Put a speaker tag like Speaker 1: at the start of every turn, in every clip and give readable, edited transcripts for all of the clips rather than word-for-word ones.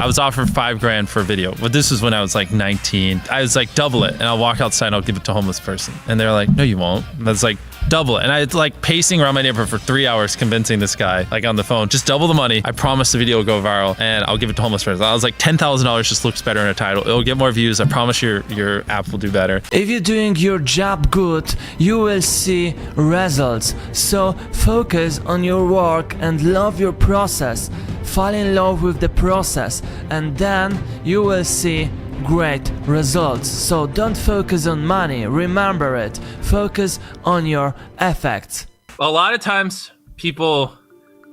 Speaker 1: I was offered $5,000 for a video, but this was when I was like 19. I was like, double it, and I'll walk outside and I'll give it to a homeless person. And they're like, no, you won't. And I was like, double it. And I was like pacing around my neighborhood for 3 hours convincing this guy, like on the phone, just double the money. I promise the video will go viral and I'll give it to homeless person. I was like, $10,000 just looks better in a title. It'll get more views. I promise your app will do better.
Speaker 2: If you're doing your job good, you will see results. So focus on your work and love your process. Fall in love with the process, and then you will see great results. So don't focus on money, remember it. Focus on your effects.
Speaker 1: A lot of times people,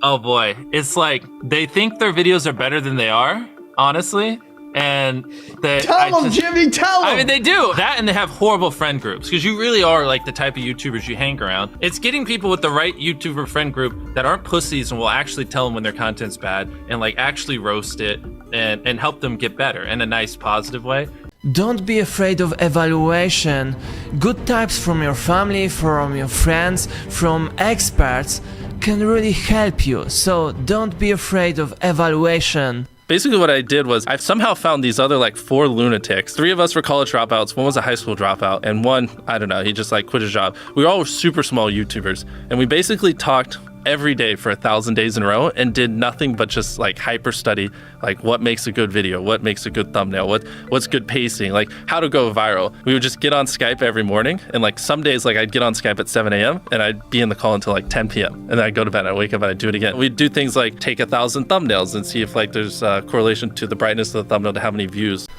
Speaker 1: oh boy, it's like they think their videos are better than they are, honestly. And
Speaker 3: tell them, Jimmy, tell them.
Speaker 1: I mean, they do that, and they have horrible friend groups because you really are like the type of YouTubers you hang around. It's getting people with the right YouTuber friend group that aren't pussies and will actually tell them when their content's bad and like actually roast it and help them get better in a nice, positive way.
Speaker 2: Don't be afraid of evaluation. Good types from your family, from your friends, from experts can really help you. So don't be afraid of evaluation.
Speaker 1: Basically what I did was I've somehow found these other like 4 lunatics. 3 of us were college dropouts, 1 was a high school dropout, and 1, I don't know, he just like quit his job. We were all super small YouTubers, and we basically talked every day for 1,000 days in a row and did nothing but just like hyper study, like what makes a good video, what makes a good thumbnail, what's good pacing, like how to go viral. We would just get on Skype every morning, and like some days like I'd get on Skype at 7 a.m. and I'd be in the call until like 10 p.m. and then I'd go to bed, I'd wake up and I'd do it again. We'd do things like take 1,000 thumbnails and see if like there's a correlation to the brightness of the thumbnail to how many views.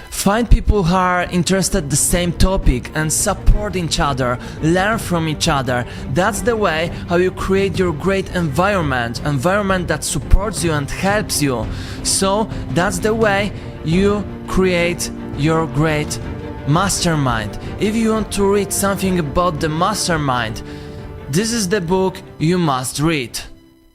Speaker 2: Find people who are interested in the same topic and support each other, learn from each other. That's the way how you create your great environment that supports you and helps you. So that's the way you create your great mastermind. If you want to read something about the mastermind, this is the book you must read.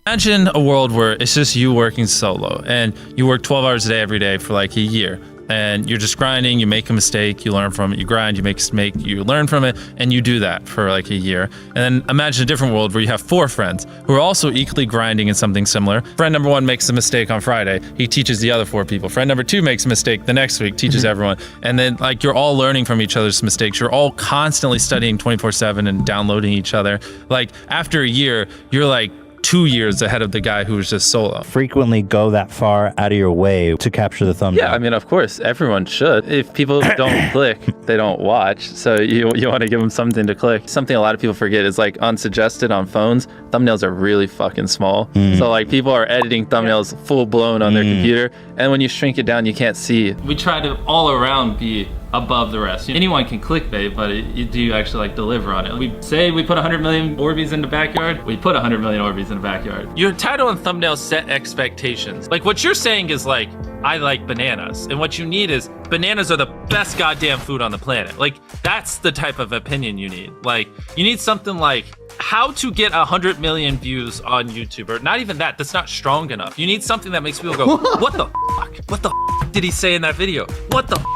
Speaker 1: Imagine a world where it's just you working solo and you work 12 hours a day every day for like a year. And you're just grinding, you make a mistake, you learn from it, you grind, you make a mistake, you learn from it, and you do that for like a year. And then imagine a different world where you have 4 friends who are also equally grinding in something similar. Friend number 1 makes a mistake on Friday, he teaches the other 4 people. Friend number 2 makes a mistake the next week, teaches everyone. And then like you're all learning from each other's mistakes. You're all constantly studying 24/7 and downloading each other. Like after a year, you're like 2 years ahead of the guy who was just solo.
Speaker 4: Frequently go that far out of your way to capture the thumbnail.
Speaker 1: Yeah, I mean, of course, everyone should. If people don't click, they don't watch. So you want to give them something to click. Something a lot of people forget is like unsuggested on phones, thumbnails are really fucking small. So like people are editing thumbnails full blown on their computer. And when you shrink it down, you can't see. We try to all around be above the rest. Anyone can clickbait, but do you actually like deliver on it? We say we put 100 million Orbeez in the backyard, we put 100 million Orbeez in the backyard. Your title and thumbnail set expectations. Like what you're saying is like, I like bananas. And what you need is bananas are the best goddamn food on the planet. Like that's the type of opinion you need. Like you need something like how to get 100 million views on YouTube, or not even that, that's not strong enough. You need something that makes people go, what the fuck? What the fuck did he say in that video? What the fuck?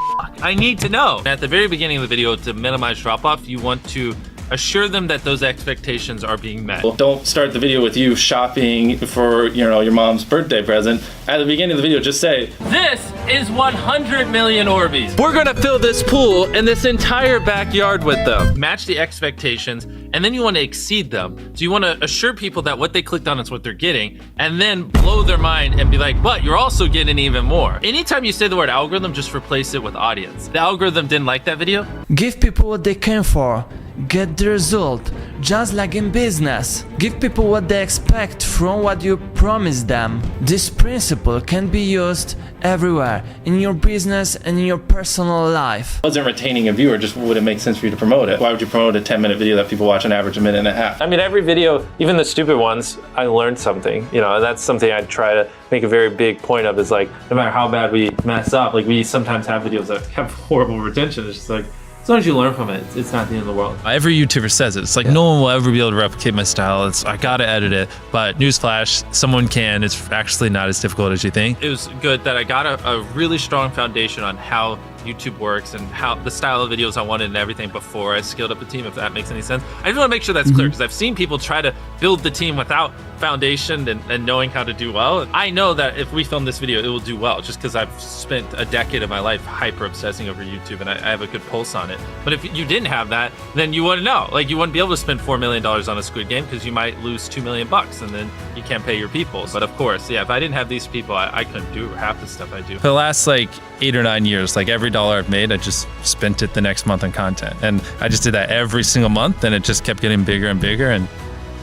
Speaker 1: I need to know. At the very beginning of the video, to minimize drop-off, you want to assure them that those expectations are being met. Don't start the video with you shopping for, your mom's birthday present. At the beginning of the video, just say, this is 100 million Orbeez. We're gonna fill this pool and this entire backyard with them. Match the expectations, and then you want to exceed them. So you want to assure people that what they clicked on is what they're getting, and then blow their mind and be like, but you're also getting even more. Anytime you say the word algorithm, just replace it with audience. The algorithm didn't like that video.
Speaker 2: Give people what they came for. Get the result, just like in business. Give people what they expect from what you promise them. This principle can be used everywhere, in your business and in your personal life.
Speaker 1: Wasn't retaining a viewer, just would it make sense for you to promote it? Why would you promote a 10-minute video that people watch on average a minute and a half?
Speaker 5: I mean, every video, even the stupid ones, I learned something, and that's something I try to make a very big point of, is like, no matter how bad we mess up, like we sometimes have videos that have horrible retention. It's just like, as long as you learn from it, it's not the end of the world. Every YouTuber says it. It's like, no one will ever be able to replicate my style. I gotta edit it. But newsflash, someone can. It's actually not as difficult as you think. It was good that I got a really strong foundation on how YouTube works and how the style of videos I wanted and everything before I scaled up the team, if that makes any sense. I just want to make sure that's clear, because I've seen people try to build the team without foundation and knowing how to do well. I know that if we film this video, it will do well just because I've spent a decade of my life hyper obsessing over YouTube and I have a good pulse on it. But if you didn't have that, then you wouldn't know. Like you wouldn't be able to spend $4 million on a Squid Game because you might lose $2 million and then you can't pay your people. But of course, yeah, if I didn't have these people, I couldn't do half the stuff I do. For the last like 8 or 9 years, like every dollar I've made, I just spent it the next month on content. And I just did that every single month and it just kept getting bigger and bigger and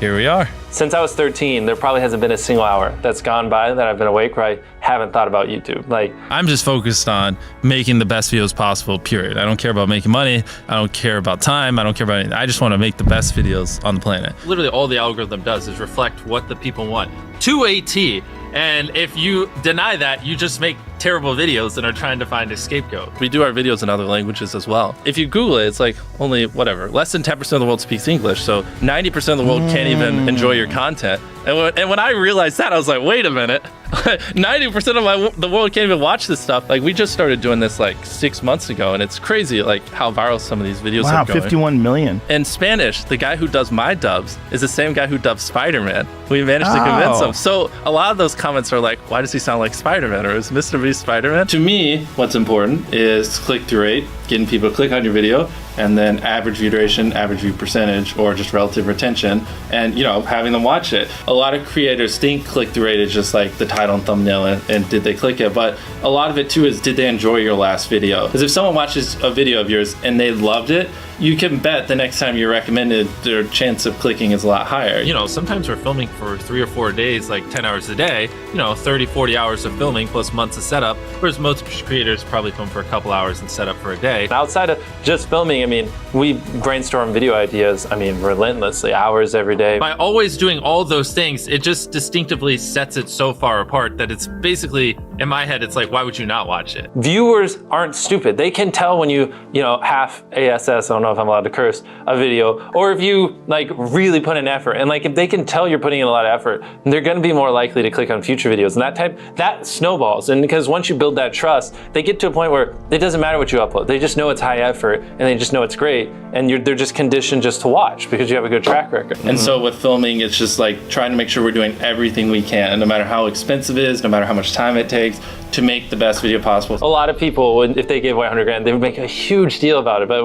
Speaker 5: here we are. Since I was 13, there probably hasn't been a single hour that's gone by that I've been awake where I haven't thought about YouTube. Like, I'm just focused on making the best videos possible, period. I don't care about making money. I don't care about time. I don't care about anything. I just want to make the best videos on the planet. Literally all the algorithm does is reflect what the people want to a T. And if you deny that, you just make terrible videos and are trying to find a scapegoat. We do our videos in other languages as well. If you Google it, it's like only less than 10% of the world speaks English. So 90% of the world can't even enjoy your content. And when I realized that, I was like, wait a minute, 90% of the world can't even watch this stuff. Like we just started doing this like 6 months ago and it's crazy like how viral some of these videos are going.
Speaker 3: 51 million.
Speaker 5: In Spanish, the guy who does my dubs is the same guy who dubs Spider-Man. We managed to convince him. So a lot of those comments are like, why does he sound like Spider-Man? Or is Mr. Beast Spider-Man? To me, what's important is click-through rate, getting people to click on your video, and then average view duration, average view percentage, or just relative retention, and having them watch it. A lot of creators think click-through rate is just like the title and thumbnail and did they click it, but a lot of it too is did they enjoy your last video? Because if someone watches a video of yours and they loved it, you can bet the next time you recommend it, their chance of clicking is a lot higher. Sometimes we're filming for 3 or 4 days, like 10 hours a day, 30, 40 hours of filming plus months of setup, whereas most creators probably film for a couple hours and set up for a day. Outside of just filming, we brainstorm video ideas, relentlessly, hours every day. By always doing all those things, it just distinctively sets it so far apart that it's basically, in my head, it's like, why would you not watch it? Viewers aren't stupid. They can tell when you half ASS, I don't know if I'm allowed to curse, a video, or if you really put in effort. And if they can tell you're putting in a lot of effort, they're gonna be more likely to click on future videos. And that snowballs. And because once you build that trust, they get to a point where it doesn't matter what you upload. They just know it's high effort and they just know it's great. And they're just conditioned just to watch because you have a good track record. And so with filming, it's just trying to make sure we're doing everything we can, no matter how expensive it is, no matter how much time it takes, to make the best video possible. A lot of people, if they gave away 100 grand, they would make a huge deal about it. But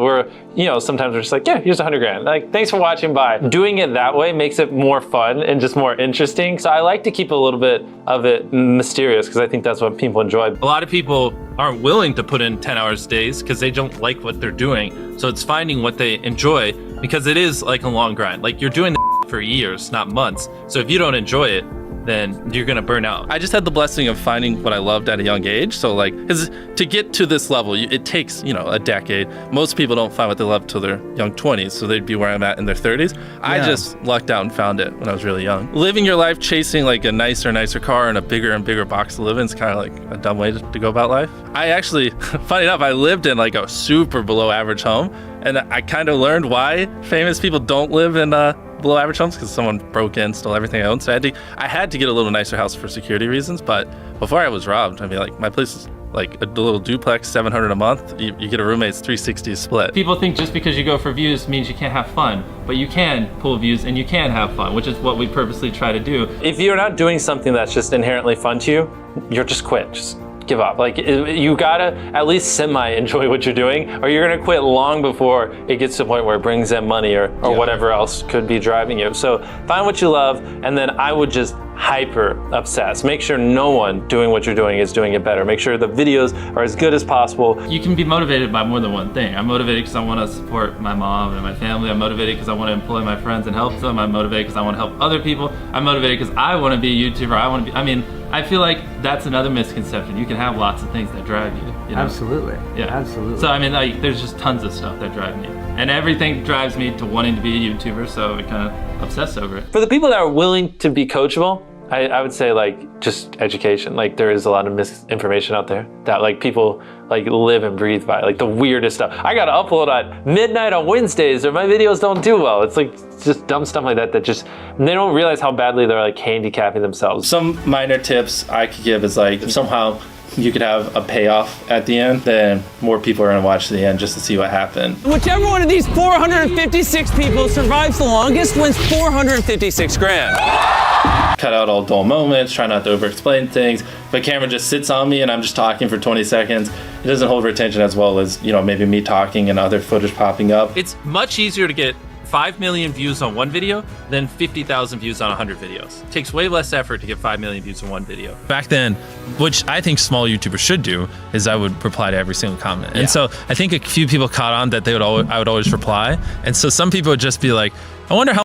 Speaker 5: sometimes we're just like, yeah, here's 100 grand. Thanks for watching, bye. Doing it that way makes it more fun and just more interesting. So I like to keep a little bit of it mysterious because I think that's what people enjoy. A lot of people aren't willing to put in 10 hours days because they don't like what they're doing. So it's finding what they enjoy because it is like a long grind. You're doing for years, not months. So if you don't enjoy it, then you're gonna burn out. I just had the blessing of finding what I loved at a young age. So because to get to this level, it takes, a decade. Most people don't find what they love till their young 20s. So they'd be where I'm at in their 30s. Yeah. I just lucked out and found it when I was really young. Living your life chasing a nicer car and a bigger and bigger box to live in is kind of a dumb way to go about life. I actually, funny enough, I lived in a super below average home. And I kind of learned why famous people don't live in below average homes because someone broke in, stole everything I owned. So I had to get a little nicer house for security reasons. But before I was robbed, my place is a little duplex, $700 a month. You get a roommate's $360 split. People think just because you go for views means you can't have fun, but you can pull views and you can have fun, which is what we purposely try to do. If you're not doing something that's just inherently fun to you, you're just quit. Just give up. You gotta at least semi-enjoy what you're doing, or you're gonna quit long before it gets to the point where it brings in money or whatever else could be driving you. So find what you love, and then I would just hyper obsess. Make sure no one doing what you're doing is doing it better. Make sure the videos are as good as possible. You can be motivated by more than one thing. I'm motivated because I want to support my mom and my family. I'm motivated because I want to employ my friends and help them. I'm motivated because I want to help other people. I'm motivated because I want to be a YouTuber. I feel like that's another misconception. You can have lots of things that drive you.
Speaker 3: Absolutely.
Speaker 5: Yeah.
Speaker 3: Absolutely.
Speaker 5: So there's just tons of stuff that drive me. And everything drives me to wanting to be a YouTuber, so I kind of obsess over it. For the people that are willing to be coachable, I would say just education. There is a lot of misinformation out there that people live and breathe by, the weirdest stuff. I gotta upload at midnight on Wednesdays or my videos don't do well. It's just dumb stuff like that they don't realize how badly they're handicapping themselves. Some minor tips I could give is if somehow
Speaker 1: you could have a payoff at the end, then more people are gonna watch to the end just to see what happened.
Speaker 6: Whichever one of these 456 people survives the longest wins 456 grand.
Speaker 1: Cut out all dull moments, try not to over-explain things. If a camera just sits on me and I'm just talking for 20 seconds, it doesn't hold retention as well as, you know, maybe me talking and other footage popping up.
Speaker 7: It's much easier to get 5 million views on one video than 50,000 views on 100 videos. It takes way less effort to get 5 million views on one video.
Speaker 1: Back then, which I think small YouTubers should do, is I would reply to every single comment. And so I think a few people caught on that I would always reply. And so some people would just be like, I wonder how